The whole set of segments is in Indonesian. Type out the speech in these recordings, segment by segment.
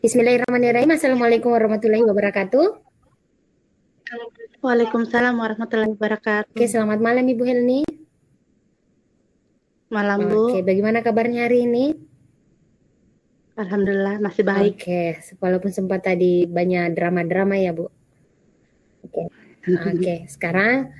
Bismillahirrahmanirrahim. Assalamualaikum warahmatullahi wabarakatuh. Waalaikumsalam warahmatullahi wabarakatuh. Oke, selamat malam Ibu Helni. Malam Bu. Oke, bagaimana kabarnya hari ini? Alhamdulillah masih baik. Oke, walaupun sempat tadi banyak drama-drama ya Bu. Oke, sekarang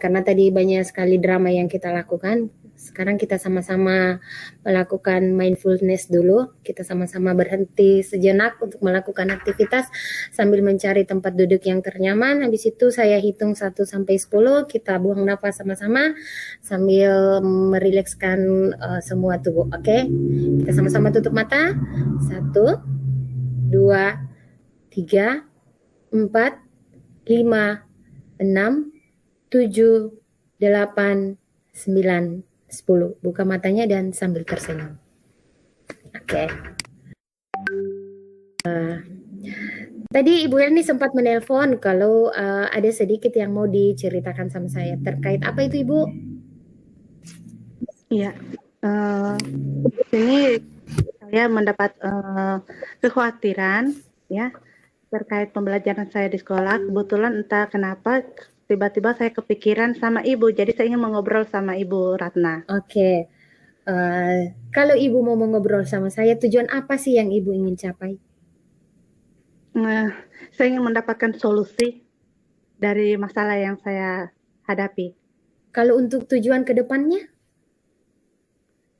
karena tadi banyak sekali drama yang kita lakukan, sekarang kita sama-sama melakukan mindfulness dulu. Kita sama-sama berhenti sejenak untuk melakukan aktivitas sambil mencari tempat duduk yang ternyaman. Habis itu saya hitung 1 sampai 10, kita buang nafas sama-sama sambil merilekskan semua tubuh. Oke, kita sama-sama tutup mata. 1, 2, 3, 4, 5, 6, 7, 8, 9, 10. Buka matanya dan sambil tersenyum. Oke. Tadi Ibu Helni sempat menelpon kalau ada sedikit yang mau diceritakan sama saya. Terkait apa itu Ibu? Iya. Ini saya mendapat kekhawatiran ya terkait pembelajaran saya di sekolah. Kebetulan entah kenapa tiba-tiba saya kepikiran sama Ibu, jadi saya ingin mengobrol sama Ibu Ratna. Oke. Kalau Ibu mau ngobrol sama saya, tujuan apa sih yang Ibu ingin capai? Saya ingin mendapatkan solusi dari masalah yang saya hadapi. Kalau untuk tujuan ke depannya?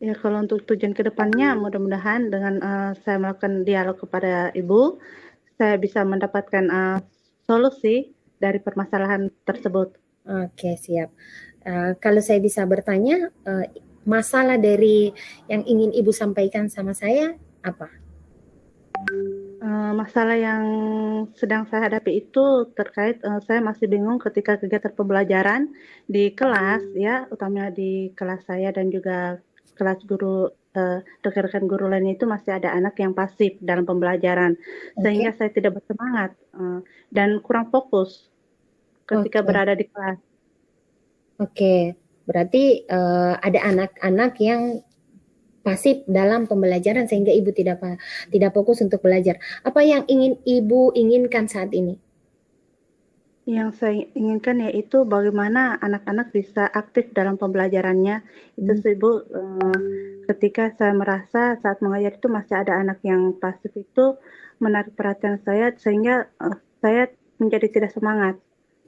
Ya, kalau untuk tujuan ke depannya, mudah-mudahan dengan saya melakukan dialog kepada Ibu, saya bisa mendapatkan solusi dari permasalahan tersebut. Oke, siap. Kalau saya bisa bertanya, masalah dari yang ingin Ibu sampaikan sama saya apa? Masalah yang sedang saya hadapi itu terkait saya masih bingung ketika kegiatan pembelajaran di kelas ya, utamanya di kelas saya dan juga kelas guru rekan-rekan guru lainnya itu masih ada anak yang pasif dalam pembelajaran, sehingga saya tidak bersemangat dan kurang fokus ketika berada di kelas. Oke, berarti ada anak-anak yang pasif dalam pembelajaran sehingga Ibu tidak fokus untuk belajar. Apa yang ingin Ibu inginkan saat ini? Yang saya inginkan yaitu bagaimana anak-anak bisa aktif dalam pembelajarannya. Itu sih Bu, ketika saya merasa saat mengajar itu masih ada anak yang pasif itu menarik perhatian saya sehingga saya menjadi tidak semangat.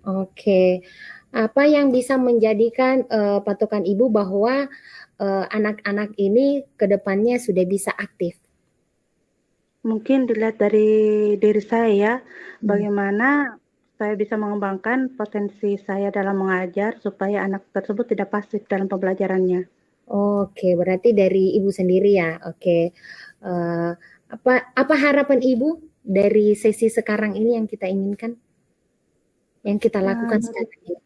Oke, apa yang bisa menjadikan patokan Ibu bahwa anak-anak ini ke depannya sudah bisa aktif? Mungkin dilihat dari diri saya ya, bagaimana saya bisa mengembangkan potensi saya dalam mengajar supaya anak tersebut tidak pasif dalam pembelajarannya. Oke, berarti dari Ibu sendiri ya. Oke, apa harapan Ibu dari sesi sekarang ini yang kita inginkan, yang kita lakukan sekarang ini?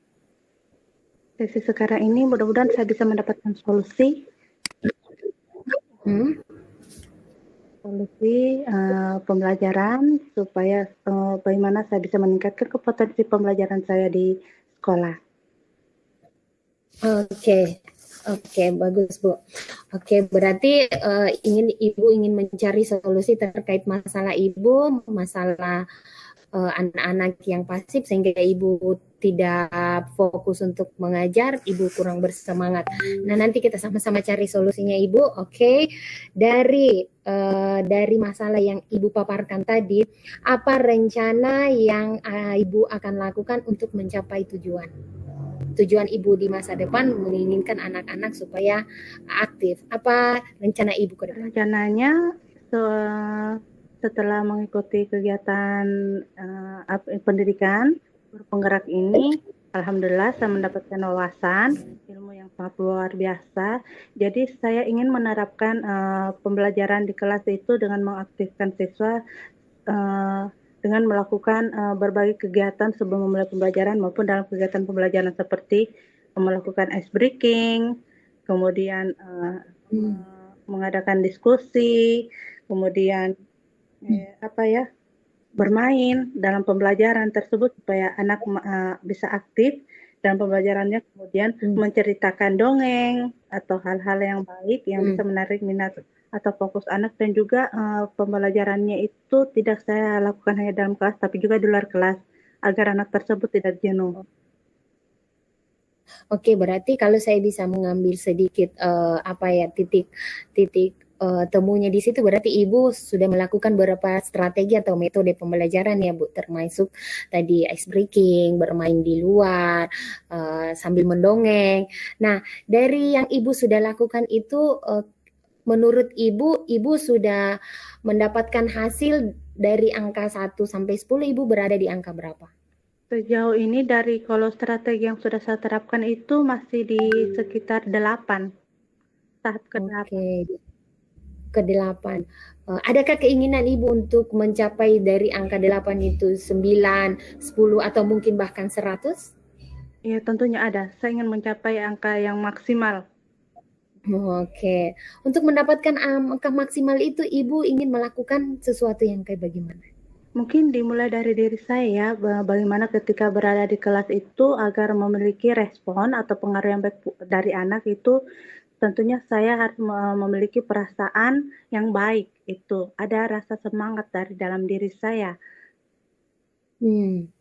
Sesi sekarang ini mudah-mudahan saya bisa mendapatkan solusi. Solusi pembelajaran supaya bagaimana saya bisa meningkatkan potensi pembelajaran saya di sekolah. Oke, bagus Bu. Oke, berarti Ibu ingin mencari solusi terkait masalah Ibu, masalah anak-anak yang pasif sehingga Ibu tidak fokus untuk mengajar, Ibu kurang bersemangat. Nah, nanti kita sama-sama cari solusinya Ibu. Oke. Dari masalah yang Ibu paparkan tadi, apa rencana yang Ibu akan lakukan untuk mencapai tujuan Ibu di masa depan menginginkan anak-anak supaya aktif? Apa rencana Ibu ke depan? Rencananya setelah mengikuti kegiatan pendidikan penggerak ini, alhamdulillah saya mendapatkan wawasan ilmu yang sangat luar biasa. Jadi saya ingin menerapkan pembelajaran di kelas itu dengan mengaktifkan siswa dengan melakukan berbagai kegiatan sebelum memulai pembelajaran maupun dalam kegiatan pembelajaran seperti melakukan ice breaking, kemudian mengadakan diskusi, kemudian bermain dalam pembelajaran tersebut supaya anak bisa aktif dalam pembelajarannya, kemudian menceritakan dongeng atau hal-hal yang baik yang bisa menarik minat atau fokus anak, dan juga pembelajarannya itu tidak saya lakukan hanya dalam kelas tapi juga di luar kelas agar anak tersebut tidak jenuh. Oke, berarti kalau saya bisa mengambil sedikit apa ya titik temunya di situ, berarti Ibu sudah melakukan beberapa strategi atau metode pembelajaran ya Bu, termasuk tadi ice breaking, bermain di luar, sambil mendongeng. Nah, dari yang Ibu sudah lakukan itu, menurut Ibu, Ibu sudah mendapatkan hasil dari angka 1 sampai 10, Ibu berada di angka berapa? Sejauh ini dari kalau strategi yang sudah saya terapkan itu masih di sekitar 8, tahap ke-8. Oke, ke-8. Adakah keinginan Ibu untuk mencapai dari angka 8 itu 9, 10 atau mungkin bahkan 100? Ya, tentunya ada. Saya ingin mencapai angka yang maksimal. Oke. Untuk mendapatkan angka maksimal itu Ibu ingin melakukan sesuatu yang kayak bagaimana? Mungkin dimulai dari diri saya, bagaimana ketika berada di kelas itu agar memiliki respon atau pengaruh yang baik dari anak itu, tentunya saya harus memiliki perasaan yang baik itu. Ada rasa semangat dari dalam diri saya Hmm.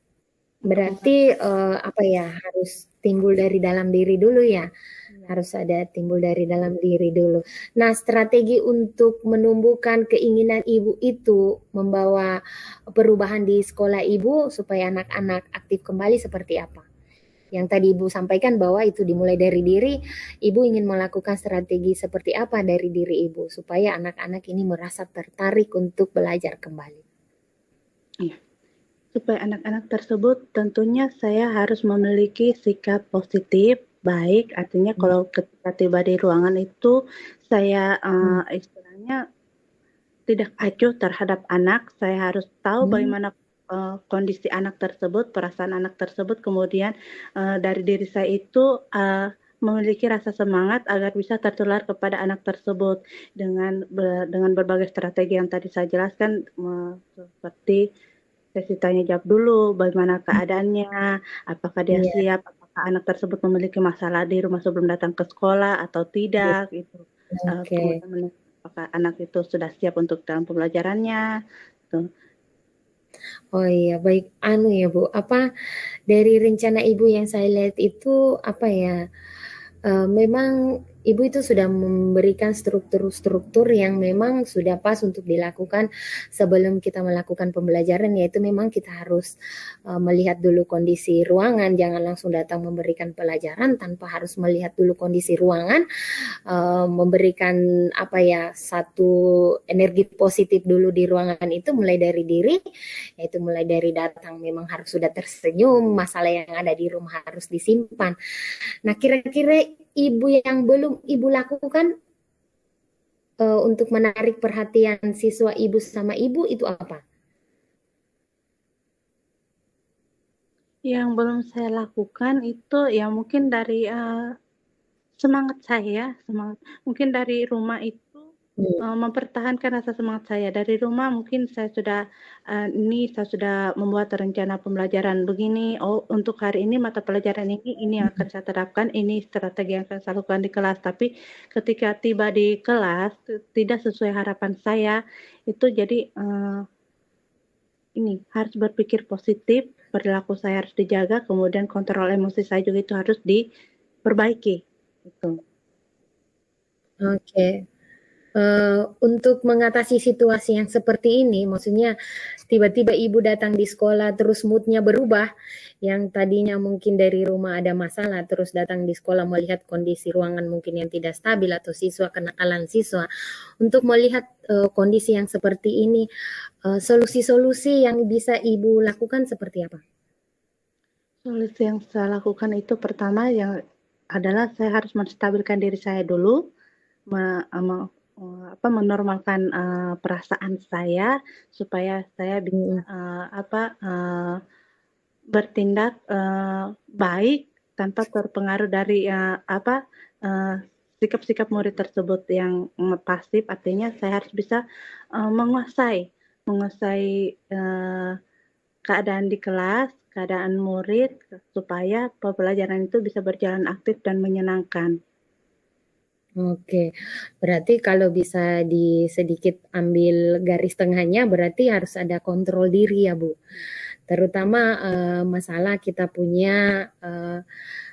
untuk Berarti apa ya, harus timbul dari dalam diri dulu ya? ya. Harus ada timbul dari dalam diri dulu. Nah, strategi untuk menumbuhkan keinginan Ibu itu membawa perubahan di sekolah Ibu supaya anak-anak aktif kembali seperti apa? Yang tadi Ibu sampaikan bahwa itu dimulai dari diri, Ibu ingin melakukan strategi seperti apa dari diri Ibu supaya anak-anak ini merasa tertarik untuk belajar kembali? Iya. Supaya anak-anak tersebut tentunya saya harus memiliki sikap positif, baik, artinya Hmm. kalau ketika tiba di ruangan itu saya Hmm. istilahnya tidak acuh terhadap anak, saya harus tahu Hmm. bagaimana kondisi anak tersebut, perasaan anak tersebut, kemudian dari diri saya itu memiliki rasa semangat agar bisa tertular kepada anak tersebut dengan berbagai strategi yang tadi saya jelaskan, seperti sesi tanya jawab dulu, bagaimana keadaannya, apakah dia Iya, siap, apakah anak tersebut memiliki masalah di rumah sebelum datang ke sekolah atau iya. tidak, gitu. Oke. Kemudian apakah anak itu sudah siap untuk dalam pembelajarannya, gitu. Oh iya, baik. Anu ya Bu, apa dari rencana Ibu yang saya lihat itu apa ya? Memang Ibu itu sudah memberikan struktur-struktur yang memang sudah pas untuk dilakukan sebelum kita melakukan pembelajaran, yaitu memang kita harus melihat dulu kondisi ruangan, jangan langsung datang memberikan pelajaran tanpa harus melihat dulu kondisi ruangan, memberikan apa ya, satu energi positif dulu di ruangan itu mulai dari diri, yaitu mulai dari datang memang harus sudah tersenyum, masalah yang ada di rumah harus disimpan. Nah, kira-kira Ibu yang belum Ibu lakukan untuk menarik perhatian siswa Ibu sama Ibu itu apa? Yang belum saya lakukan itu ya mungkin dari semangat saya, semangat mungkin dari rumah itu Hmm. mempertahankan rasa semangat saya. Dari rumah mungkin saya sudah saya sudah membuat rencana pembelajaran begini, oh untuk hari ini mata pelajaran ini yang akan saya terapkan, ini strategi yang akan saya lakukan di kelas. Tapi ketika tiba di kelas tidak sesuai harapan saya, itu jadi ini harus berpikir positif, perilaku saya harus dijaga, kemudian kontrol emosi saya juga itu harus diperbaiki. Gitu. Oke. Untuk mengatasi situasi yang seperti ini, maksudnya tiba-tiba Ibu datang di sekolah terus moodnya berubah, yang tadinya mungkin dari rumah ada masalah, terus datang di sekolah melihat kondisi ruangan mungkin yang tidak stabil atau siswa kenakalan siswa. Untuk melihat kondisi yang seperti ini, solusi-solusi yang bisa Ibu lakukan seperti apa? Solusi yang saya lakukan itu pertama yang adalah saya harus menstabilkan diri saya dulu, me me menormalkan, perasaan saya supaya saya bisa, Hmm. bertindak, baik tanpa terpengaruh dari, sikap-sikap murid tersebut yang pasif. Artinya saya harus bisa, menguasai menguasai, keadaan di kelas, keadaan murid, supaya pembelajaran itu bisa berjalan aktif dan menyenangkan. Oke, berarti kalau bisa sedikit ambil garis tengahnya, berarti harus ada kontrol diri ya, Bu. Terutama masalah kita punya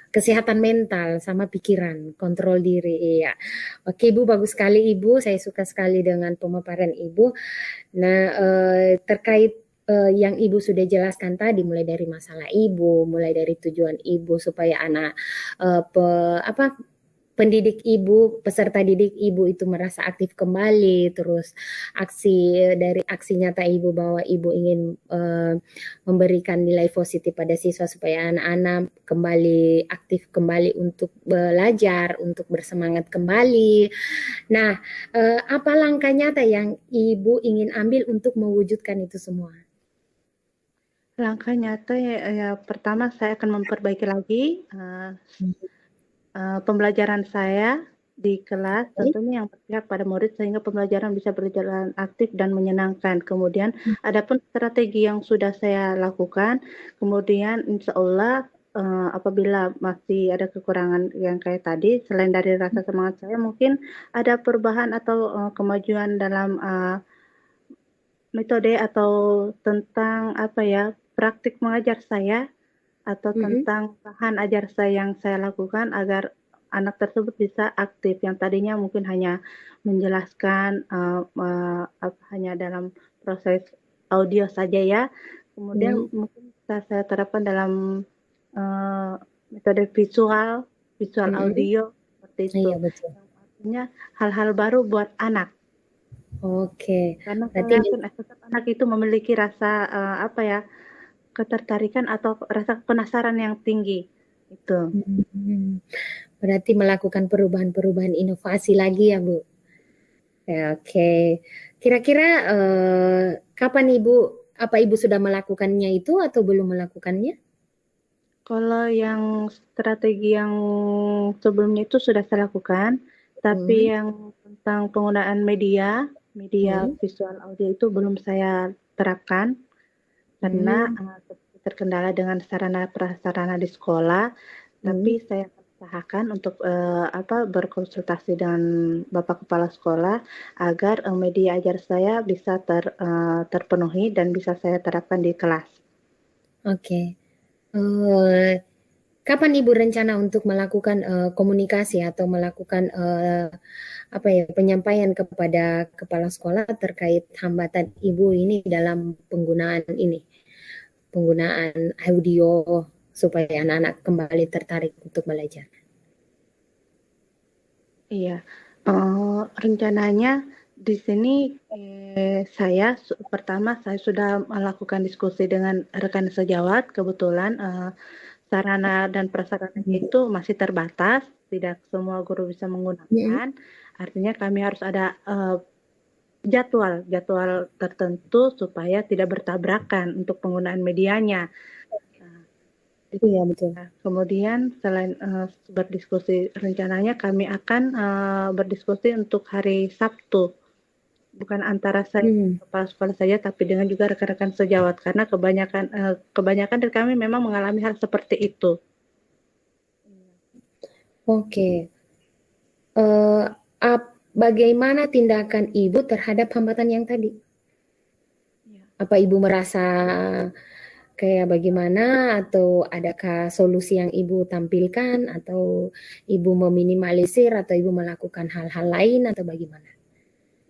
kesehatan mental sama pikiran, kontrol diri. Iya. Oke, Ibu, bagus sekali Ibu. Saya suka sekali dengan pemaparan Ibu. Nah, terkait yang Ibu sudah jelaskan tadi, mulai dari masalah Ibu, mulai dari tujuan Ibu supaya anak apa pendidik ibu, peserta didik ibu itu merasa aktif kembali, terus dari aksi nyata ibu bahwa ibu ingin memberikan nilai positif pada siswa supaya anak-anak kembali aktif kembali untuk belajar, untuk bersemangat kembali. Nah, apa langkah nyata yang ibu ingin ambil untuk mewujudkan itu semua? Langkah nyata ya pertama saya akan memperbaiki lagi, pembelajaran saya di kelas, tentunya yang berpihak pada murid sehingga pembelajaran bisa berjalan aktif dan menyenangkan. Kemudian adapun strategi yang sudah saya lakukan, kemudian insya Allah apabila masih ada kekurangan yang kayak tadi, selain dari rasa semangat saya, mungkin ada perubahan atau kemajuan dalam metode atau tentang apa ya, praktik mengajar saya atau tentang bahan ajar saya yang saya lakukan agar anak tersebut bisa aktif yang tadinya mungkin hanya menjelaskan hanya dalam proses audio saja ya, kemudian mungkin bisa saya terapkan dalam metode visual audio seperti itu. Iya, betul. Yang artinya hal-hal baru buat anak. Oke, Karena berarti saya yakin setiap anak itu memiliki rasa apa ya, ketertarikan atau rasa penasaran yang tinggi, itu. berarti melakukan perubahan-perubahan inovasi lagi ya, Bu? Ya, oke. Kira-kira kapan apa Ibu sudah melakukannya itu atau belum melakukannya? Kalau yang strategi yang sebelumnya itu sudah saya lakukan, tapi Hmm. yang tentang penggunaan media Hmm. visual audio itu belum saya terapkan karena Hmm. terkendala dengan sarana prasarana di sekolah. Hmm. Tapi saya usahakan untuk berkonsultasi dengan Bapak Kepala Sekolah agar media ajar saya bisa terpenuhi dan bisa saya terapkan di kelas. Oke. Kapan Ibu rencana untuk melakukan komunikasi atau melakukan apa ya penyampaian kepada kepala sekolah terkait hambatan Ibu ini dalam penggunaan audio supaya anak-anak kembali tertarik untuk belajar? Iya, rencananya di sini pertama saya sudah melakukan diskusi dengan rekan sejawat. Kebetulan sarana dan prasarananya itu masih terbatas, tidak semua guru bisa menggunakan. Artinya kami harus ada jadwal tertentu supaya tidak bertabrakan untuk penggunaan medianya. Iya, betul. Kemudian selain berdiskusi, rencananya kami akan berdiskusi untuk hari Sabtu, bukan antara saya kepala sekolah saja, tapi dengan juga rekan-rekan sejawat, karena kebanyakan dari kami memang mengalami hal seperti itu. Oke. Bagaimana tindakan Ibu terhadap hambatan yang tadi? Apa Ibu merasa kayak bagaimana atau adakah solusi yang Ibu tampilkan atau Ibu meminimalisir atau Ibu melakukan hal-hal lain atau bagaimana?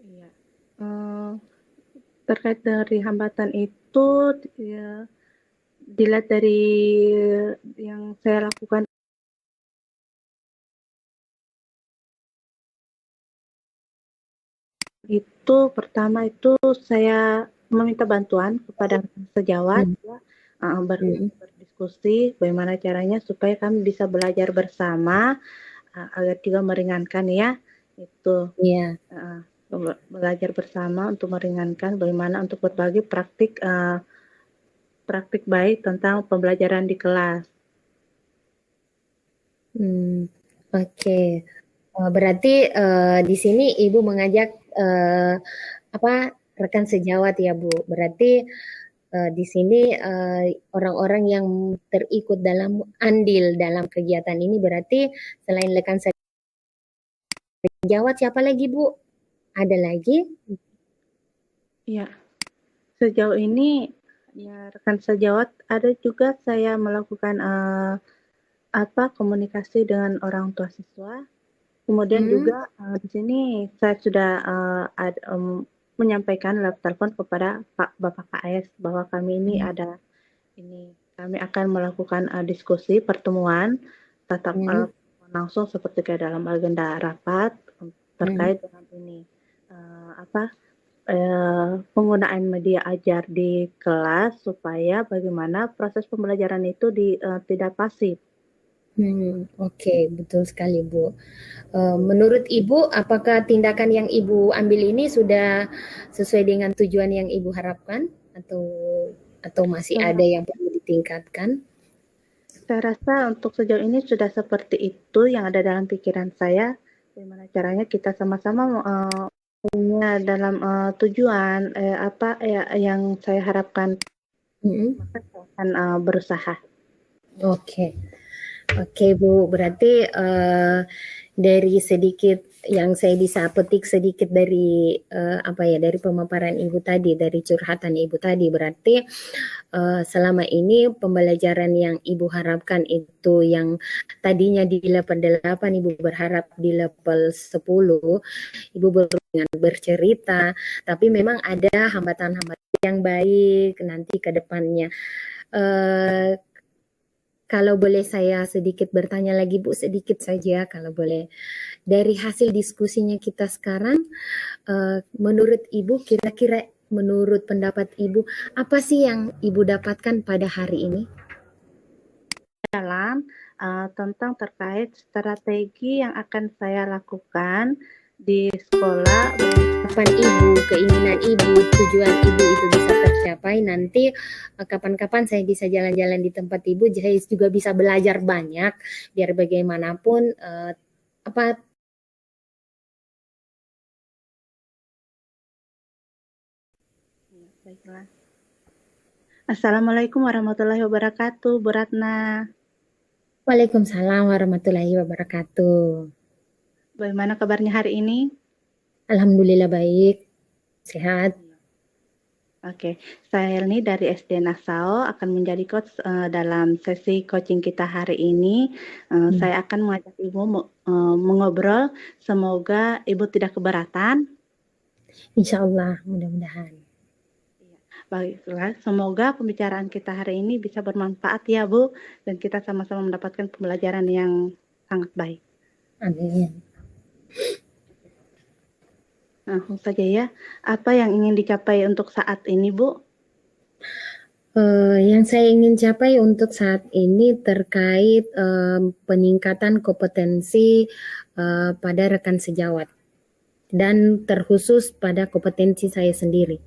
Iya. Terkait dari hambatan itu, ya, dilihat dari yang saya lakukan itu, pertama itu saya meminta bantuan kepada sejawat, ya, berdiskusi bagaimana caranya supaya kami bisa belajar bersama agar juga meringankan ya, itu. Iya. Belajar bersama untuk meringankan bagaimana untuk berbagi praktik baik tentang pembelajaran di kelas. Oke. Berarti di sini Ibu mengajak rekan sejawat ya, Bu. Berarti di sini orang-orang yang terikut dalam andil dalam kegiatan ini berarti selain rekan sejawat siapa lagi Bu? Ada lagi? Ya, sejauh ini ya rekan sejawat ada juga saya melakukan komunikasi dengan orang tua siswa. Kemudian Hmm, juga di sini saya sudah menyampaikan lewat telepon kepada Bapak KS bahwa kami ini hmm, ada ini kami akan melakukan diskusi pertemuan tatap hmm, langsung seperti kayak dalam agenda rapat hmm. terkait dengan ini penggunaan media ajar di kelas supaya bagaimana proses pembelajaran itu tidak pasif. Oke, betul sekali Bu. Menurut Ibu, apakah tindakan yang Ibu ambil ini sudah sesuai dengan tujuan yang Ibu harapkan atau masih ada Eh, yang perlu ditingkatkan? Saya rasa untuk sejauh ini sudah seperti itu yang ada dalam pikiran saya. Bagaimana caranya kita sama-sama punya dalam tujuan apa ya yang saya harapkan, Hmm, maka saya akan berusaha. Oke. Oke Bu, berarti dari sedikit yang saya bisa petik sedikit dari apa ya dari pemaparan Ibu tadi, dari curhatan Ibu tadi, berarti selama ini pembelajaran yang Ibu harapkan itu yang tadinya di level 8 Ibu berharap di level 10, Ibu dengan bercerita, tapi memang ada hambatan-hambatan yang baik nanti ke depannya. Eh, Kalau boleh saya sedikit bertanya lagi Bu, sedikit saja kalau boleh. Dari hasil diskusinya kita sekarang, menurut Ibu kira-kira menurut pendapat Ibu, apa sih yang Ibu dapatkan pada hari ini? Dalam tentang terkait strategi yang akan saya lakukan di sekolah. Harapan Ibu, keinginan Ibu, tujuan Ibu itu bisa tercapai nanti kapan-kapan saya bisa jalan-jalan di tempat Ibu, saya juga bisa belajar banyak biar bagaimanapun apa Baiklah. Assalamualaikum warahmatullahi wabarakatuh, Bu Ratna. Waalaikumsalam warahmatullahi wabarakatuh. Bagaimana kabarnya hari ini? Alhamdulillah baik, sehat. Oke, saya Elni dari SD Nasao akan menjadi coach dalam sesi coaching kita hari ini. Saya akan mengajak Ibu mengobrol. Semoga Ibu tidak keberatan. Insya Allah, mudah-mudahan. Baiklah, semoga pembicaraan kita hari ini bisa bermanfaat ya Bu, dan kita sama-sama mendapatkan pembelajaran yang sangat baik. Amin. Langsung saja ya, apa yang ingin dicapai untuk saat ini Bu? Yang saya ingin capai untuk saat ini terkait peningkatan kompetensi pada rekan sejawat dan terkhusus pada kompetensi saya sendiri.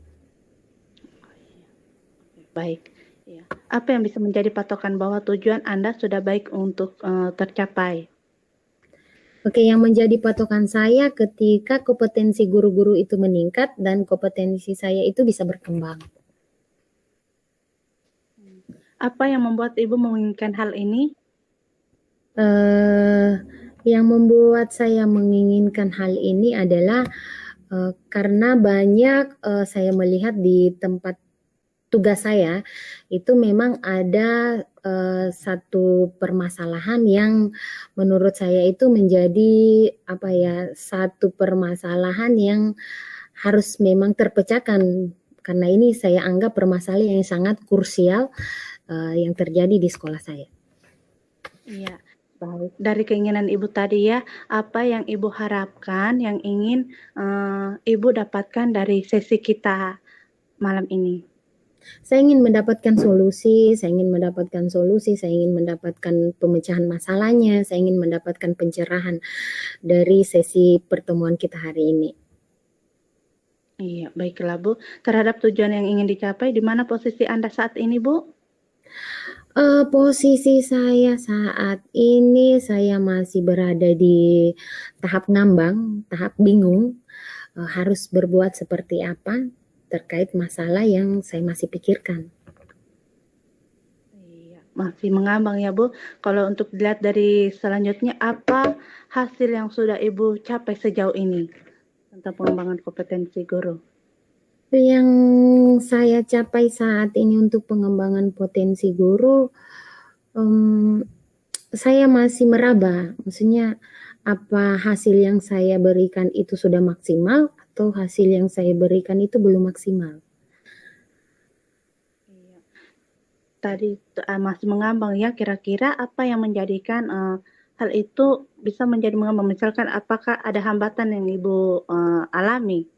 Baik. Ya. Apa yang bisa menjadi patokan bahwa tujuan Anda sudah baik untuk tercapai? Oke, yang menjadi patokan saya ketika kompetensi guru-guru itu meningkat dan kompetensi saya itu bisa berkembang. Apa yang membuat Ibu menginginkan hal ini? Yang membuat saya menginginkan hal ini adalah karena banyak saya melihat di tempat tugas saya itu memang ada satu permasalahan yang menurut saya itu menjadi apa ya satu permasalahan yang harus memang terpecahkan karena ini saya anggap permasalahan yang sangat krusial yang terjadi di sekolah saya. Iya, baik. Dari keinginan Ibu tadi ya, apa yang Ibu harapkan, yang ingin Ibu dapatkan dari sesi kita malam ini? Saya ingin mendapatkan solusi, saya ingin mendapatkan solusi, saya ingin mendapatkan pemecahan masalahnya, saya ingin mendapatkan pencerahan dari sesi pertemuan kita hari ini. Iya, baiklah Bu. Terhadap tujuan yang ingin dicapai, di mana posisi Anda saat ini, Bu? Posisi saya saat ini saya masih berada di tahap ngambang, tahap bingung, harus berbuat seperti apa terkait masalah yang saya masih pikirkan. Iya. masih mengambang ya Bu. Kalau untuk dilihat dari selanjutnya, apa hasil yang sudah Ibu capai sejauh ini tentang pengembangan kompetensi guru? Yang saya capai saat ini untuk pengembangan potensi guru, saya masih meraba, maksudnya apa hasil yang saya berikan itu sudah maksimal atau hasil yang saya berikan itu belum maksimal. Tadi masih mengambang ya, kira-kira apa yang menjadikan hal itu bisa menjadi mengambang? Misalkan apakah ada hambatan yang Ibu alami?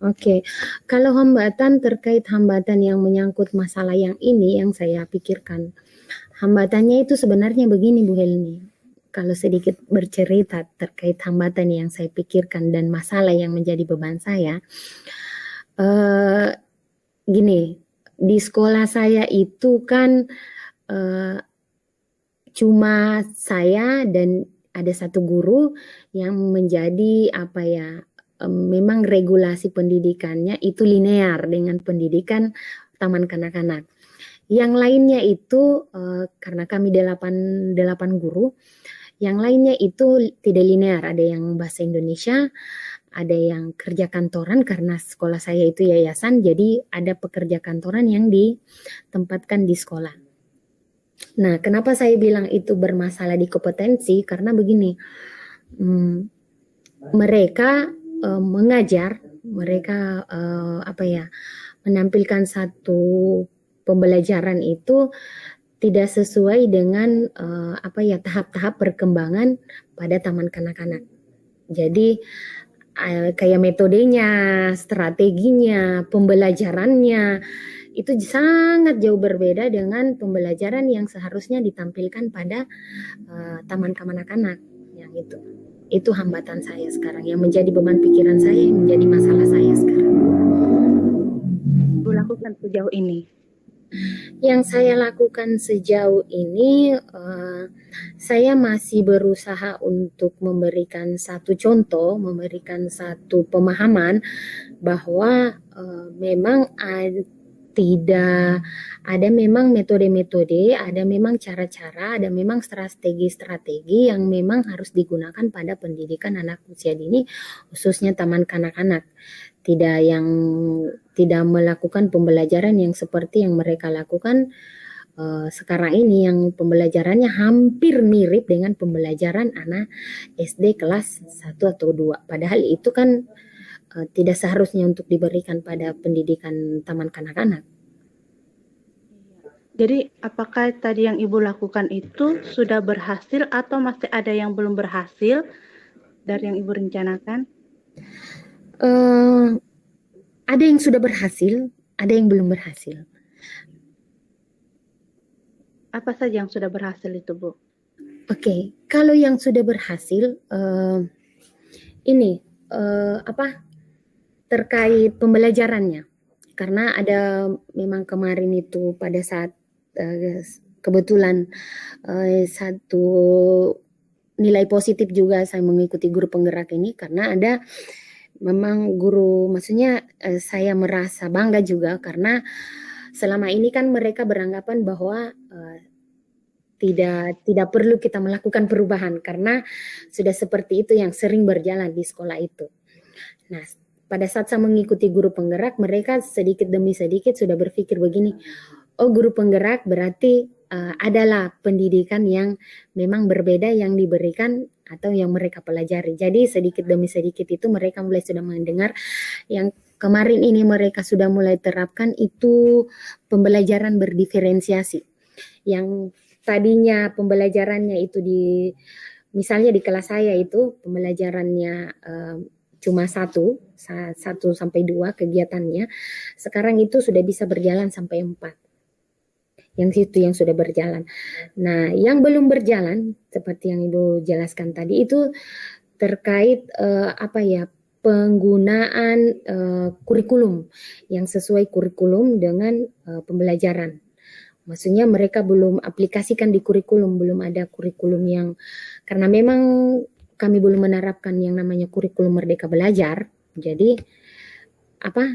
Oke, kalau hambatan terkait hambatan yang menyangkut masalah yang ini yang saya pikirkan. Hambatannya itu sebenarnya begini Bu Helmi. Kalau sedikit bercerita terkait hambatan yang saya pikirkan dan masalah yang menjadi beban saya. Gini, di sekolah saya itu kan cuma saya dan ada satu guru yang menjadi apa ya, memang regulasi pendidikannya itu linear dengan pendidikan taman kanak-kanak. Yang lainnya itu karena kami delapan guru, yang lainnya itu tidak linear. Ada yang bahasa Indonesia, ada yang kerja kantoran karena sekolah saya itu yayasan, jadi ada pekerja kantoran yang ditempatkan di sekolah. Nah, kenapa saya bilang itu bermasalah di kompetensi? Karena begini, mereka mengajar, mereka apa ya, menampilkan satu pembelajaran itu tidak sesuai dengan apa ya, tahap-tahap perkembangan pada taman kanak-kanak. Jadi kayak metodenya, strateginya, pembelajarannya itu sangat jauh berbeda dengan pembelajaran yang seharusnya ditampilkan pada taman kanak-kanak yang itu. Itu hambatan saya sekarang yang menjadi beban pikiran saya, yang menjadi masalah saya sekarang. Ibu lakukan sejauh ini? Yang saya lakukan sejauh ini, saya masih berusaha untuk memberikan satu contoh, memberikan satu pemahaman bahwa memang tidak ada memang metode-metode, ada memang cara-cara, ada memang strategi-strategi yang memang harus digunakan pada pendidikan anak usia dini, khususnya taman kanak-kanak. Tidak melakukan pembelajaran yang seperti yang mereka lakukan sekarang ini, yang pembelajarannya hampir mirip dengan pembelajaran anak SD kelas 1 atau 2. Padahal itu kan tidak seharusnya untuk diberikan pada pendidikan taman kanak-kanak. Jadi apakah tadi yang Ibu lakukan itu sudah berhasil atau masih ada yang belum berhasil dari yang Ibu rencanakan? Ada yang sudah berhasil, ada yang belum berhasil. Apa saja yang sudah berhasil itu, Bu? Oke, kalau yang sudah berhasil, ini apa, terkait pembelajarannya. Karena ada memang kemarin itu pada saat kebetulan satu nilai positif juga saya mengikuti guru penggerak ini, karena ada memang guru, maksudnya saya merasa bangga juga karena selama ini kan mereka beranggapan bahwa tidak perlu kita melakukan perubahan karena sudah seperti itu yang sering berjalan di sekolah itu. Nah, pada saat saya mengikuti guru penggerak, mereka sedikit demi sedikit sudah berpikir begini, oh guru penggerak berarti adalah pendidikan yang memang berbeda yang diberikan atau yang mereka pelajari. Jadi sedikit demi sedikit itu mereka mulai sudah mendengar yang kemarin ini mereka sudah mulai terapkan itu pembelajaran berdiferensiasi. Yang tadinya pembelajarannya itu misalnya di kelas saya itu pembelajarannya cuma 1 sampai 2 kegiatannya, sekarang itu sudah bisa berjalan sampai 4. Yang itu yang sudah berjalan. Nah, yang belum berjalan seperti yang Ibu jelaskan tadi itu terkait apa ya, penggunaan kurikulum yang sesuai kurikulum dengan pembelajaran. Maksudnya mereka belum aplikasikan di kurikulum, belum ada kurikulum yang, karena memang kami belum menerapkan yang namanya kurikulum Merdeka Belajar. Jadi apa,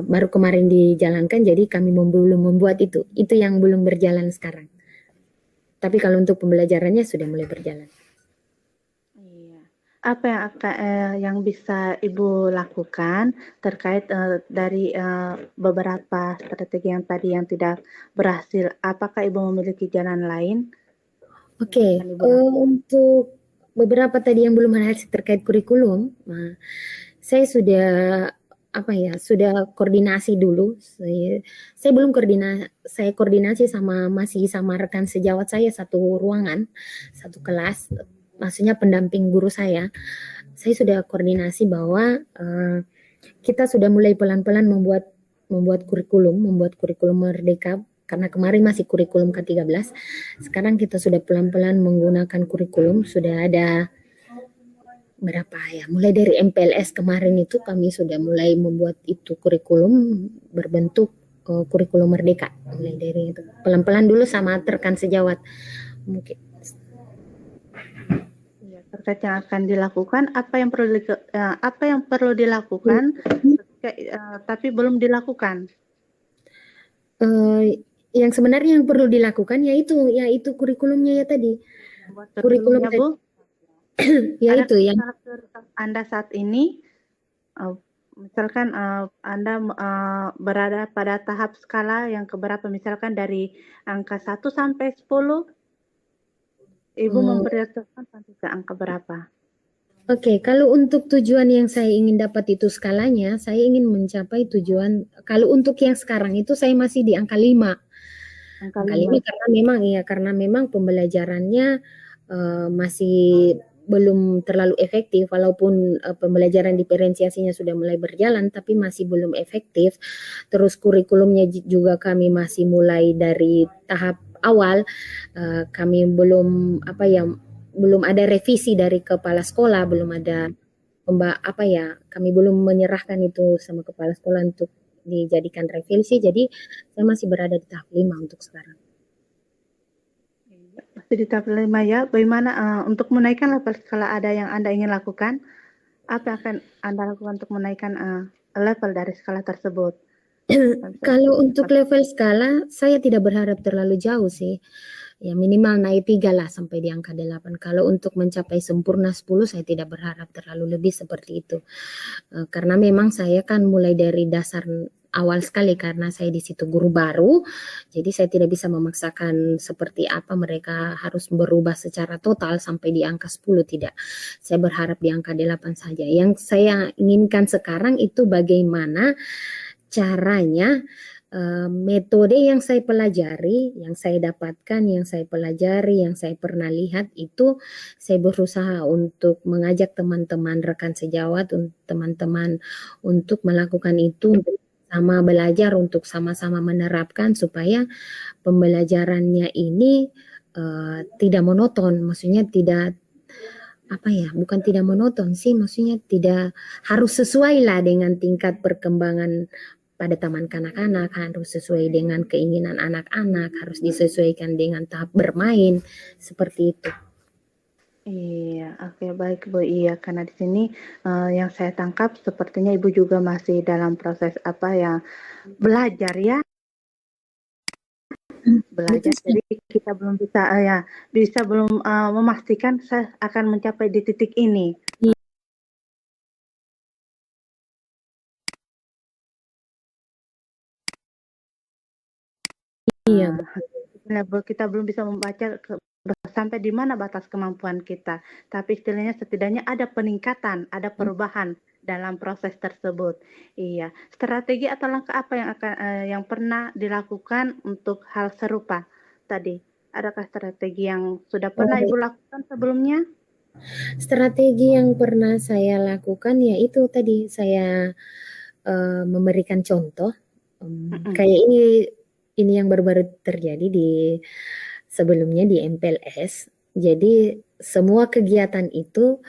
baru kemarin dijalankan, jadi kami belum membuat itu yang belum berjalan sekarang. Tapi kalau untuk pembelajarannya sudah mulai berjalan. Iya. Apa yang bisa Ibu lakukan terkait dari beberapa strategi yang tadi yang tidak berhasil? Apakah Ibu memiliki jalan lain yang akan Ibu lakukan? Untuk beberapa tadi yang belum berhasil terkait kurikulum, saya sudah sudah koordinasi dulu. Saya belum saya koordinasi masih sama rekan sejawat saya satu ruangan, satu kelas, maksudnya pendamping guru saya. Saya sudah koordinasi bahwa kita sudah mulai pelan-pelan membuat kurikulum merdeka, karena kemarin masih kurikulum ke-13. Sekarang kita sudah pelan-pelan menggunakan kurikulum, sudah ada berapa ya, mulai dari MPLS kemarin itu kami sudah mulai membuat itu kurikulum berbentuk kurikulum merdeka. Mulai dari itu pelan-pelan dulu sama rekan sejawat mungkin. Ya, terkait yang akan dilakukan, apa yang perlu dilakukan tapi belum dilakukan? Yang sebenarnya yang perlu dilakukan yaitu kurikulumnya ya tadi. Kurikulum Bu, ya itu yang Anda saat ini, misalkan Anda berada pada tahap skala yang keberapa, misalkan dari angka 1 sampai 10, Ibu memprioritaskan sampai ke angka berapa? Oke, kalau untuk tujuan yang saya ingin dapat itu skalanya, saya ingin mencapai tujuan, kalau untuk yang sekarang itu saya masih di angka 5. Angka 5 karena memang pembelajarannya masih belum terlalu efektif, walaupun pembelajaran diferensiasinya sudah mulai berjalan, tapi masih belum efektif. Terus kurikulumnya juga kami masih mulai dari tahap awal, kami belum ada revisi dari kepala sekolah, belum ada kami belum menyerahkan itu sama kepala sekolah untuk dijadikan revisi, jadi saya masih berada di tahap 5 untuk sekarang. Masih di tahap 5 ya. Bagaimana untuk menaikkan level skala ada yang Anda ingin lakukan? Apa akan Anda lakukan untuk menaikkan level dari skala tersebut? Kalau untuk level skala, saya tidak berharap terlalu jauh sih. Ya minimal naik 3 lah sampai di angka 8. Kalau untuk mencapai sempurna 10, saya tidak berharap terlalu lebih seperti itu. Karena memang saya kan mulai dari dasar awal sekali, karena saya di situ guru baru, jadi saya tidak bisa memaksakan seperti apa mereka harus berubah secara total sampai di angka 10, tidak. Saya berharap di angka 8 saja. Yang saya inginkan sekarang itu bagaimana caranya metode yang saya pelajari, yang saya dapatkan, yang saya pelajari, yang saya pernah lihat itu, saya berusaha untuk mengajak teman-teman rekan sejawat, teman-teman untuk melakukan itu, untuk sama belajar, untuk sama-sama menerapkan supaya pembelajarannya ini tidak monoton, maksudnya tidak bukan tidak monoton sih, maksudnya tidak harus sesuai lah dengan tingkat perkembangan pada taman kanak-kanak, harus sesuai dengan keinginan anak-anak, harus disesuaikan dengan tahap bermain, seperti itu. Iya, oke baik Bu. Iya, karena di sini yang saya tangkap sepertinya Ibu juga masih dalam proses belajar ya. Belajar, jadi kita belum bisa belum memastikan saya akan mencapai di titik ini. Iya. Kita belum bisa membaca sampai di mana batas kemampuan kita, tapi setidaknya ada peningkatan, ada perubahan dalam proses tersebut. Iya, strategi atau langkah apa yang pernah dilakukan untuk hal serupa tadi? Adakah strategi yang sudah pernah Ibu lakukan sebelumnya? Strategi yang pernah saya lakukan yaitu tadi saya memberikan contoh. Kayak ini yang baru-baru terjadi sebelumnya di MPLS. Jadi semua kegiatan itu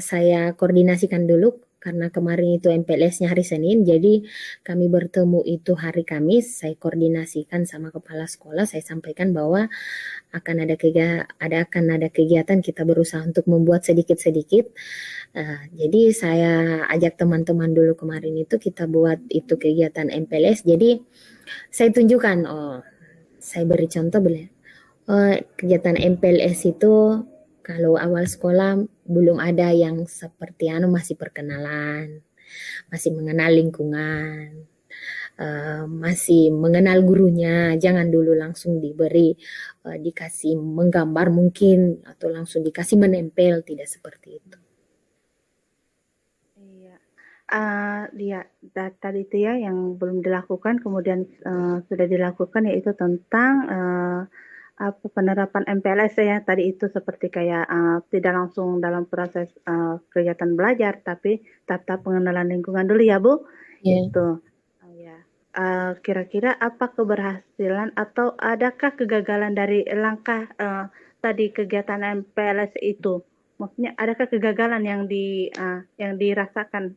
saya koordinasikan dulu karena kemarin itu MPLS-nya hari Senin, jadi kami bertemu itu hari Kamis. Saya koordinasikan sama kepala sekolah, saya sampaikan bahwa akan ada kegiatan, kita berusaha untuk membuat sedikit-sedikit. Jadi saya ajak teman-teman dulu kemarin itu kita buat itu kegiatan MPLS. Jadi saya tunjukkan, saya beri contoh kegiatan MPLS itu kalau awal sekolah belum ada yang seperti masih perkenalan, masih mengenal lingkungan, masih mengenal gurunya. Jangan dulu langsung dikasih menggambar mungkin atau langsung dikasih menempel, tidak seperti itu. Iya. Dia tadi itu ya yang belum dilakukan, kemudian sudah dilakukan, yaitu tentang penerapan MPLS ya tadi itu, seperti kayak tidak langsung dalam proses kegiatan belajar, tapi tahap pengenalan lingkungan dulu ya Bu. Yeah. Itu ya. Kira-kira apa keberhasilan atau adakah kegagalan dari langkah tadi kegiatan MPLS itu? Maksudnya adakah kegagalan yang dirasakan?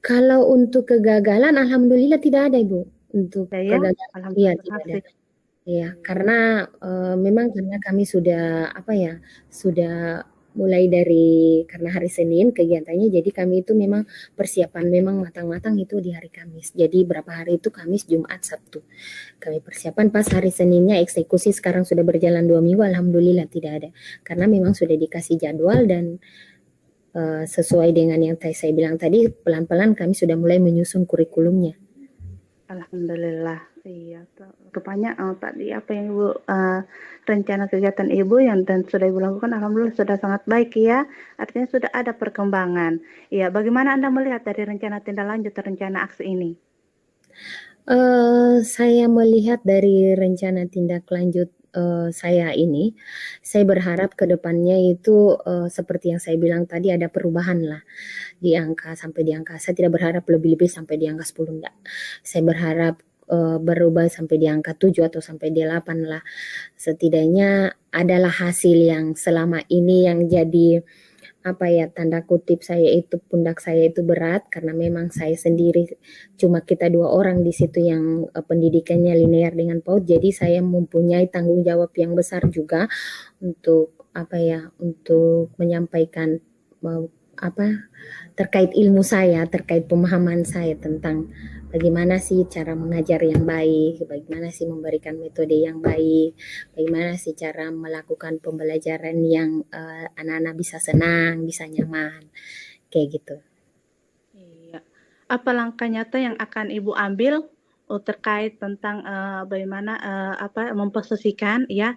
Kalau untuk kegagalan, alhamdulillah tidak ada Ibu. Untuk Ya, kegagalan, iya tidak ada. Iya, karena memang karena kami sudah sudah mulai dari karena hari Senin kegiatannya, jadi kami itu memang persiapan memang matang-matang itu di hari Kamis. Jadi berapa hari itu Kamis, Jumat, Sabtu. Kami persiapan pas hari Seninnya eksekusi sekarang sudah berjalan 2 minggu, alhamdulillah tidak ada. Karena memang sudah dikasih jadwal dan sesuai dengan yang saya bilang tadi, pelan-pelan kami sudah mulai menyusun kurikulumnya. Alhamdulillah, iya. Rupanya tadi apa yang Ibu rencana kegiatan Ibu yang dan sudah Ibu lakukan, alhamdulillah sudah sangat baik ya. Artinya sudah ada perkembangan. Iya, bagaimana Anda melihat dari rencana tindak lanjut rencana aksi ini? Saya melihat dari rencana tindak lanjut saya ini, saya berharap ke depannya itu seperti yang saya bilang tadi, ada perubahan lah di angka, sampai di angka, saya tidak berharap lebih-lebih sampai di angka 10, enggak. Saya berharap berubah sampai di angka 7 atau sampai di 8 lah. Setidaknya adalah hasil yang selama ini yang jadi tanda kutip pundak saya itu berat, karena memang saya sendiri, cuma kita 2 orang di situ yang pendidikannya linear dengan PAUD. Jadi saya mempunyai tanggung jawab yang besar juga untuk untuk menyampaikan terkait ilmu saya, terkait pemahaman saya tentang bagaimana sih cara mengajar yang baik, bagaimana sih memberikan metode yang baik, bagaimana sih cara melakukan pembelajaran yang anak-anak bisa senang, bisa nyaman, kayak gitu. Iya. Apa langkah nyata yang akan Ibu ambil terkait tentang bagaimana memposisikan ya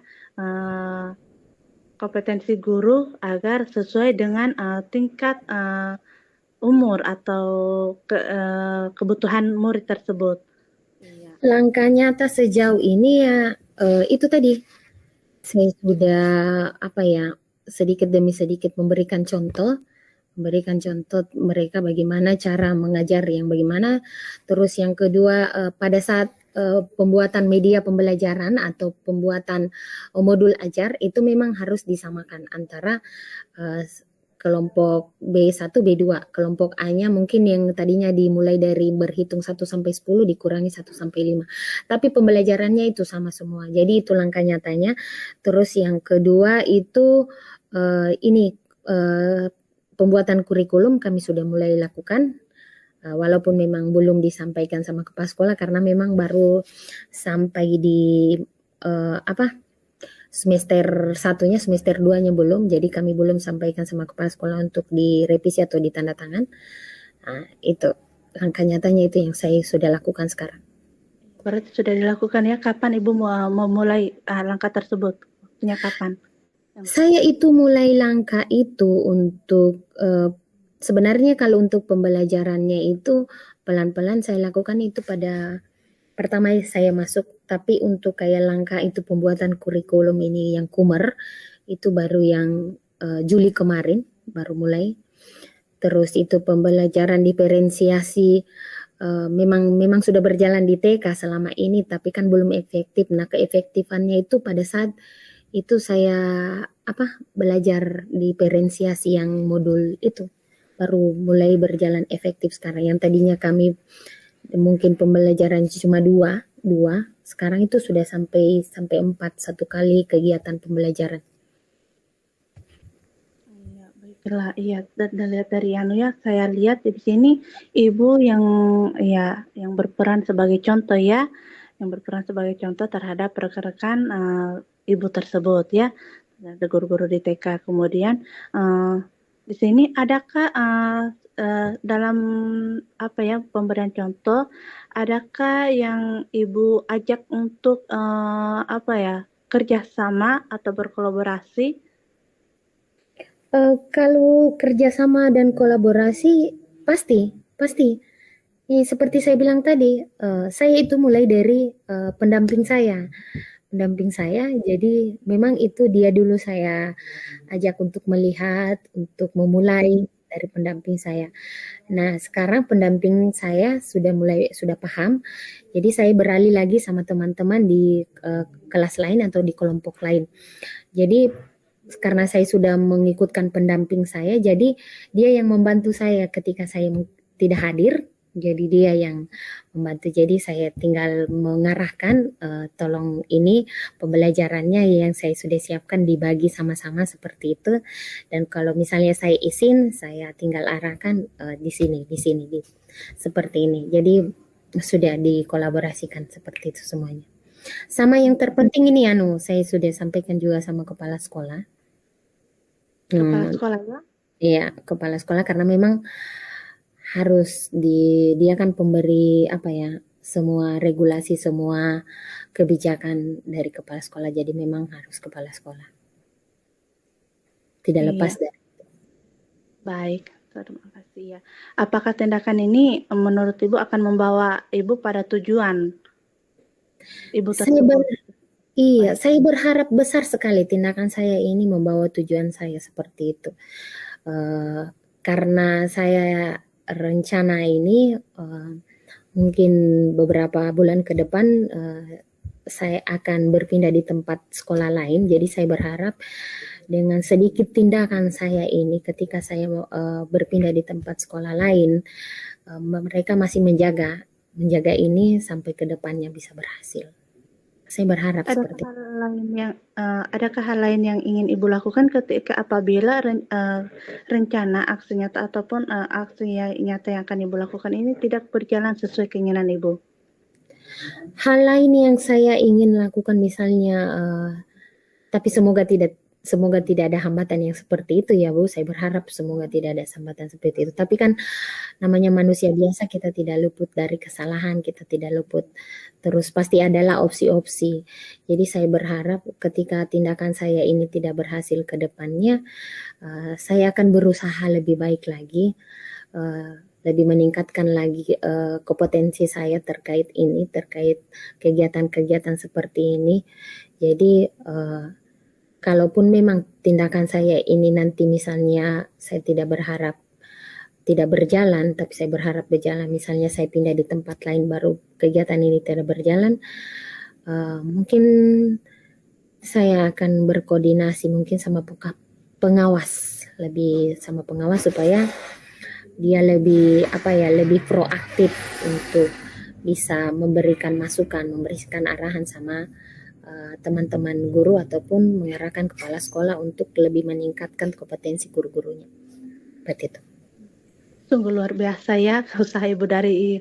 kompetensi guru agar sesuai dengan tingkat umur atau kebutuhan murid tersebut? Iya. Langkah nyata sejauh ini ya itu tadi, saya sudah sedikit demi sedikit memberikan contoh mereka bagaimana cara mengajar yang bagaimana. Terus yang kedua, pada saat pembuatan media pembelajaran atau pembuatan modul ajar itu memang harus disamakan antara kelompok B1, B2. Kelompok A-nya mungkin yang tadinya dimulai dari berhitung 1 sampai 10 dikurangi 1 sampai 5. Tapi pembelajarannya itu sama semua. Jadi itu langkah nyatanya. Terus yang kedua itu pembuatan kurikulum kami sudah mulai lakukan. Walaupun memang belum disampaikan sama kepala sekolah karena memang baru sampai di semester 1-nya, semester 2-nya belum, jadi kami belum sampaikan sama kepala sekolah untuk direvisi atau ditanda tangan. Itu langkah nyatanya, itu yang saya sudah lakukan sekarang. Berarti sudah dilakukan ya. Kapan Ibu mau memulai langkah tersebut? Waktunya kapan? Saya itu mulai langkah itu untuk sebenarnya kalau untuk pembelajarannya itu pelan-pelan saya lakukan itu pada pertama saya masuk, tapi untuk kayak langkah itu pembuatan kurikulum ini yang Kumer itu baru yang Juli kemarin baru mulai. Terus itu pembelajaran diferensiasi memang sudah berjalan di TK selama ini, tapi kan belum efektif. Nah, keefektifannya itu pada saat itu saya belajar diferensiasi yang modul itu baru mulai berjalan efektif sekarang. Yang tadinya kami mungkin pembelajaran cuma dua, sekarang itu sudah sampai 4 satu kali kegiatan pembelajaran. Iya, baiklah. Iya, dan lihat dari anu ya, saya lihat di sini ibu yang yang berperan sebagai contoh ya, yang berperan sebagai contoh terhadap rekan-rekan ibu tersebut ya, ada guru-guru di TK. Kemudian di sini adakah dalam apa ya pemberian contoh, adakah yang ibu ajak untuk apa ya kerjasama atau berkolaborasi? Kalau kerjasama dan kolaborasi pasti, pasti. Seperti saya bilang tadi, saya itu mulai dari pendamping saya. Pendamping saya, jadi memang itu dia dulu saya ajak untuk melihat, untuk memulai dari pendamping saya. Nah, sekarang pendamping saya sudah paham, jadi saya beralih lagi sama teman-teman di kelas lain atau di kelompok lain. Jadi karena saya sudah mengikutkan pendamping saya, jadi dia yang membantu saya ketika saya tidak hadir. Jadi dia yang membantu. Jadi saya tinggal mengarahkan, tolong ini pembelajarannya yang saya sudah siapkan dibagi sama-sama seperti itu. Dan kalau misalnya saya izin, saya tinggal arahkan di sini, seperti ini. Jadi sudah dikolaborasikan seperti itu semuanya. Sama yang terpenting ini saya sudah sampaikan juga sama kepala sekolah. Kepala sekolah ya? Iya, kepala sekolah karena memang harus dia kan pemberi apa ya, semua regulasi, semua kebijakan dari kepala sekolah. Jadi memang harus kepala sekolah. Tidak lepas dari. Baik, terima kasih ya. Apakah tindakan ini menurut Ibu akan membawa Ibu pada tujuan Ibu tersebut? Iya, saya berharap besar sekali tindakan saya ini membawa tujuan saya seperti itu. Karena saya rencana ini mungkin beberapa bulan ke depan saya akan berpindah di tempat sekolah lain. Jadi saya berharap dengan sedikit tindakan saya ini ketika saya berpindah di tempat sekolah lain, mereka masih menjaga ini sampai ke depannya bisa berhasil. Saya berharap seperti itu. Adakah hal lain yang ingin Ibu lakukan ketika apabila rencana aksi nyata ataupun aksi nyata yang akan Ibu lakukan ini tidak berjalan sesuai keinginan Ibu? Hal lain yang saya ingin lakukan misalnya, tapi semoga tidak ada hambatan yang seperti itu ya Bu. Saya berharap semoga tidak ada hambatan seperti itu. Tapi kan namanya manusia biasa, kita tidak luput dari kesalahan, kita tidak luput. Terus pasti adalah opsi-opsi. Jadi saya berharap ketika tindakan saya ini tidak berhasil ke depannya, saya akan berusaha lebih baik lagi, lebih meningkatkan lagi kompetensi saya terkait kegiatan-kegiatan seperti ini. Jadi kalaupun memang tindakan saya ini nanti misalnya saya tidak berharap tidak berjalan, tapi saya berharap berjalan, misalnya saya pindah di tempat lain baru kegiatan ini tidak berjalan, mungkin saya akan berkoordinasi mungkin sama pengawas, lebih sama pengawas supaya dia lebih proaktif untuk bisa memberikan masukan, memberikan arahan sama teman-teman guru ataupun mengarahkan kepala sekolah untuk lebih meningkatkan kompetensi guru-gurunya. Seperti itu. Sungguh luar biasa ya usaha Ibu dari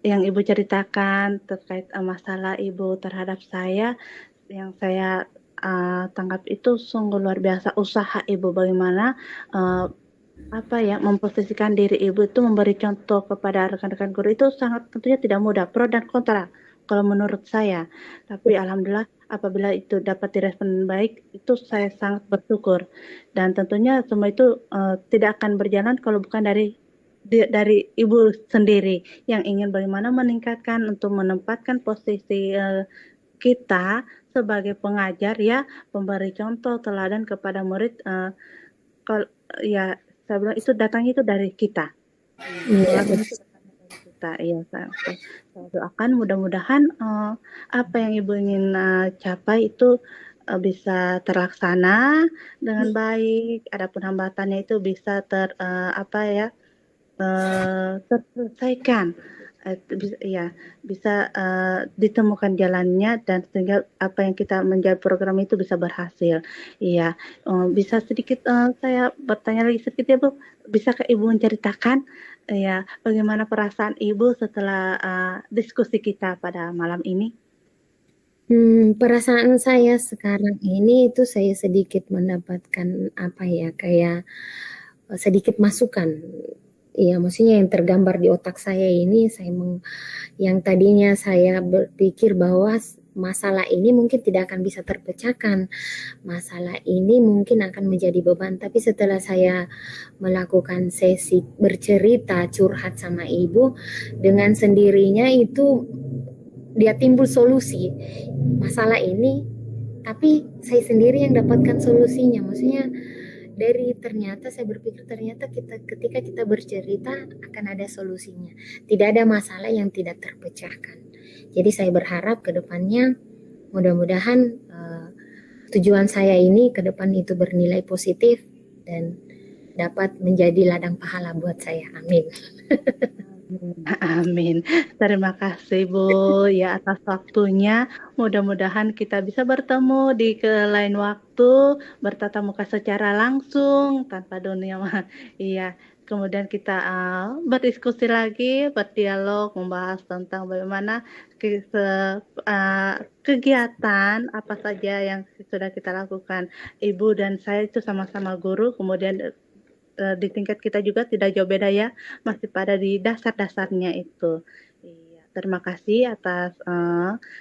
yang Ibu ceritakan terkait masalah Ibu terhadap saya, yang saya tangkap itu sungguh luar biasa usaha Ibu bagaimana memposisikan diri Ibu itu memberi contoh kepada rekan-rekan guru itu sangat tentunya tidak mudah, pro dan kontra kalau menurut saya. Tapi alhamdulillah apabila itu dapat direspon baik, itu saya sangat bersyukur. Dan tentunya semua itu tidak akan berjalan kalau bukan dari Ibu sendiri yang ingin bagaimana meningkatkan untuk menempatkan posisi kita sebagai pengajar ya, pemberi contoh teladan kepada murid. Saya bilang itu datangnya itu dari kita. Saya doakan mudah-mudahan apa yang Ibu ingin capai itu bisa terlaksana dengan baik, adapun hambatannya itu bisa terselesaikan. Bisa ditemukan jalannya dan sehingga apa yang kita menjadi program itu bisa berhasil. Iya, bisa sedikit saya bertanya lagi sedikit ya Bu, bisakah Ibu menceritakan ya bagaimana perasaan Ibu setelah diskusi kita pada malam ini? Perasaan saya sekarang ini itu saya sedikit mendapatkan apa ya, kayak sedikit masukan. Iya, maksudnya yang tergambar di otak saya ini, yang tadinya saya berpikir bahwa masalah ini mungkin tidak akan bisa terpecahkan, masalah ini mungkin akan menjadi beban. Tapi setelah saya melakukan sesi bercerita, curhat sama ibu, dengan sendirinya itu dia timbul solusi masalah ini, tapi saya sendiri yang dapatkan solusinya. Maksudnya ternyata saya berpikir ternyata ketika kita bercerita akan ada solusinya. Tidak ada masalah yang tidak terpecahkan. Jadi saya berharap ke depannya mudah-mudahan tujuan saya ini ke depan itu bernilai positif dan dapat menjadi ladang pahala buat saya. Amin. Amin. Terima kasih Bu ya atas waktunya. Mudah-mudahan kita bisa bertemu di lain waktu, bertatap muka secara langsung tanpa dunia. Iya. Kemudian kita berdiskusi lagi, berdialog, membahas tentang bagaimana kegiatan apa saja yang sudah kita lakukan. Ibu dan saya itu sama-sama guru, kemudian di tingkat kita juga tidak jauh beda ya, masih pada di dasar-dasarnya itu. Iya, terima kasih atas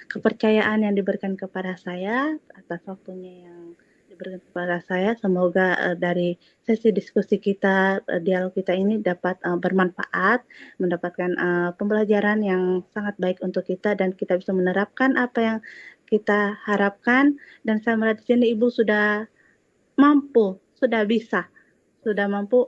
kepercayaan yang diberikan kepada saya, atas waktunya yang diberikan kepada saya. Semoga dari sesi diskusi kita, dialog kita ini dapat bermanfaat, mendapatkan pembelajaran yang sangat baik untuk kita dan kita bisa menerapkan apa yang kita harapkan. Dan saya melihat di sini Ibu sudah mampu, sudah mampu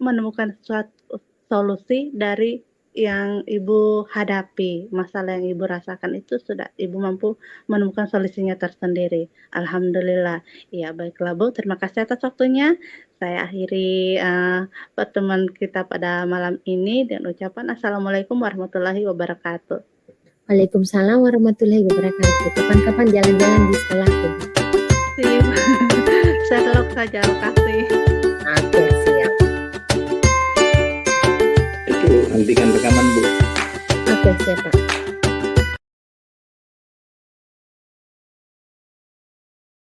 menemukan suatu solusi dari yang Ibu hadapi, masalah yang Ibu rasakan itu sudah Ibu mampu menemukan solusinya tersendiri. Alhamdulillah. Ya, baiklah Bu, terima kasih atas waktunya. Saya akhiri pertemuan kita pada malam ini dengan ucapan Assalamualaikum warahmatullahi wabarakatuh. Waalaikumsalam warahmatullahi wabarakatuh. Kapan-kapan jalan-jalan di sekolahku. Sip. Saya telok saja, lokasi. Oke, siap. Itu hentikan rekaman Bu. Oke, siap Pak.